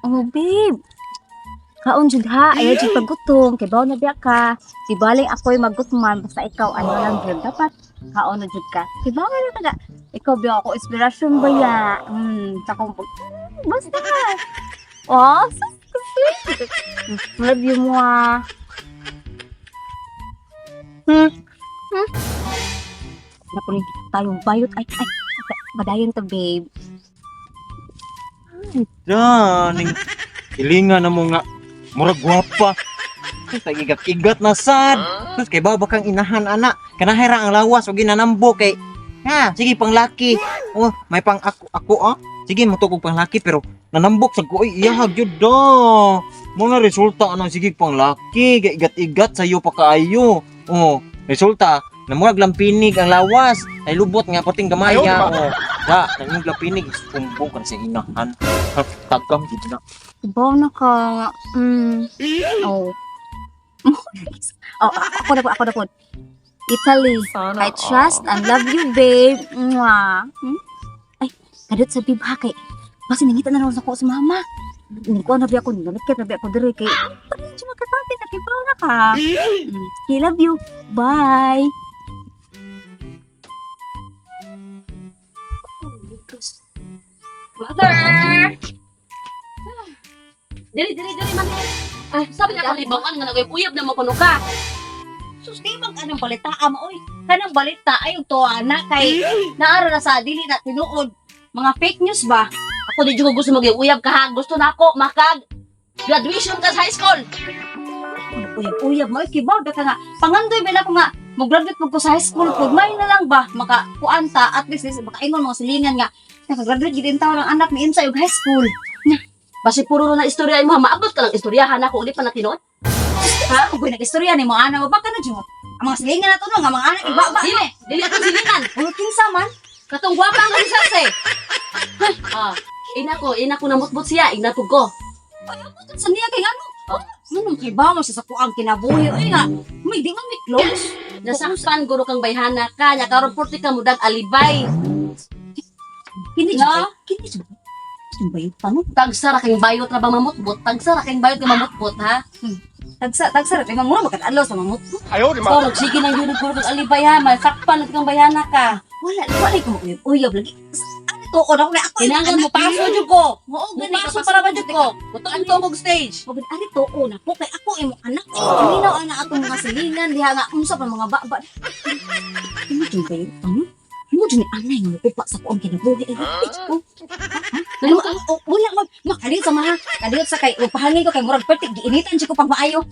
Oh, babe. Kaon jud ha, ayaw jud pagutom, kay bawo na biya ka. Di baling ako'y magutman, basta ikaw ano lang jud dapat kaon na jud ka. Kay bawo na taga. Ikaw biya ako inspirasyon ba ya? Takong basta ka. Oh, so sweet. Love you mo ah. Napon tayong bayot ay madayon to babe. Daning hilinga na mo nga murag gwapa. Tagigat-igat na sad. Sus kay baba kang inahan ana. Kanahira ang lawas ug ginanambo kay ha, sige pang laki. Oh, may pang ako ah. Sige mutugog pang laki pero nanambok sa ko iyahag jud do. Mo na resulta anang sige pang laki, kay igat-igat sayo pa kaayo. Oh, resulta namurag lang pinig ang lawas. Ay lubot nga pating gamay nga. Oh, da, nang pinig sumbong kan sa inahan. Tagam gid na. Bawo na ka. Oh. Oh, ako na po. Italy. I trust and love you, babe. Mwah. Ay, kadot sa babe ha kay. Kasi nangita na rin ako sa mama. Hindi ko nabi ako, nanakit nabi ako diri kay. Pari siya makatapit, nakibaw na ka. I love you. Bye. Mother! Dili, man. Ay, sabi niya kalibang ka, nga nag-uyab na makuno ka. Sus, di bang kanang balita ama oy. Kanang balita ay to anak kay naara na sa dili na tinuod. Mga fake news ba? Ako di ko gusto mag-uyab ka ha. Gusto na ako makag graduation ka sa high school. Uyab mo kibaw ka nga. Pangandoy ba na ko nga mag-graduate mo ko sa high school pud may na lang ba maka kuanta at least makaingon mo silingan nga naka-graduate gid taw ng anak ni Insa ug high school. Basi puro na istorya mo ha. Maabot ka lang istoryahan ako uli pa na tinuod. Ha? Kung nag-istorya ni mo ana mo ba ka na jud? Ang mga silingan na to nga mga anak iba ba? Dili ako silingan. Ulo kinsa man? Katong gwapa ang risas eh. Ina ko namutbot siya, inapog ko. Sa niya kay ano? Nung kay ba mo sa kuang kinabuhi ay nga. May di man may close. Nasakpan guro kang bayhana ka, nya karon porti ka mudag alibay. Kini No? Kini jud. Yung bayot pa no? Tagsara kang bayot na bang mamutbot, tagsara kang bayot nga mamutbot ha. Tagsa rin mura makadalaw sa mamut. So, magsige nang yun guro kang alibay ha, masakpan kang bayhana ka. Wala ko uyab lagi. Ano to ko na ako. Kinangan mo paso jud ko. Oo, Mo paso para ba jud ko? Buton to kog stage. Pagod ari to ko na po kay ako imo anak. Minaw ana atong mga silingan diha nga unsa pa mga baba. Imo jud kayo. Imo jud ni anay mo upa sa kuang kinabuhi ay ko. Wala mo makalit sa mga kadiyot sa kay upahangin ko kay murag pertik giinitan jud ko pag maayo.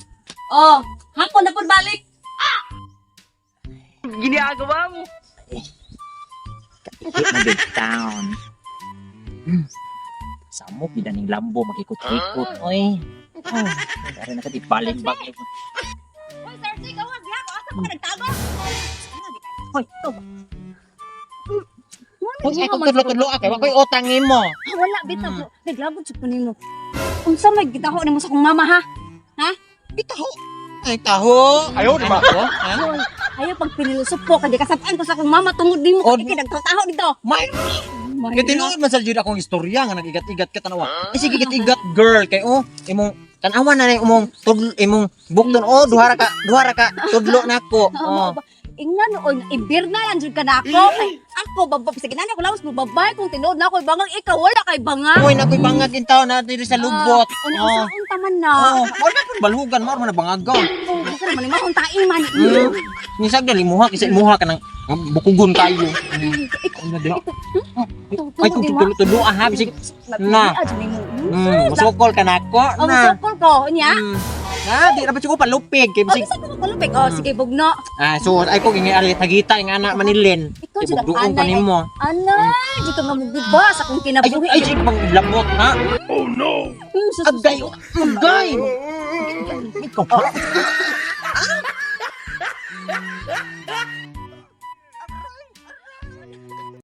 Oh, hapon na pud balik. Ginagawa mo. Hit na big town. Samo bidaning lambo makikot-ikot oy. Oh, dari na kadi balik-bag. Hoy, sir, ikaw diha ko asa ka nagtago? Hoy, to. Kung ako tudlo-tudlo kay wakoy utang nimo. Wala bitaw. Naglabot sa kanimo. Unsa may gitaho nimo sa kong mama ha? Bitaho. Ay taho. Ayaw, di ba? Ano ko? Ha? Ayaw pag pinilusot po kadi kasapaan ko sa kong mama tungod nimo Oh, kay nagtrataho dito. May kay tinuod man sa jud akong istorya nga nagigat-igat ka tanawa. Ay sige igat girl kay oh imong tanawa na ni imong tudlo imong bukton oh duha ra ka tudlo nako. Oh. Ingnan noon, ibirna lang jud ka na ako. Kay ako babab sige nani ko lawas babay kung tinuod na ako bangang ikaw wala kay banga. Uy nakoy bangag in taon na diri sa lubot. Una Oh. usa unta man na. Oh, wala pud balhugan mo man bangagaw. Oh, bukan man ni mahon tae man. Nisag dali muha kasi muha ka nang bukugon kayo. Ano diha? Ay kung tulo ha bisig na. Masukol ka nako Oh, na. sokol ko nya. Na di ra ba ko palupig kay Oh, bisig. bisa ko malupig. Oh, sige bugno. Ah, so ay ko gingi ali tagita nga anak Manilin. Ikaw jud ang Ibugduon pa anay. nimo. Anay, dito nga muguba sa kong Ay, kinabuhi. ay, sige, pang lamot, ha? Oh no! Agay, agay! Ikaw pa.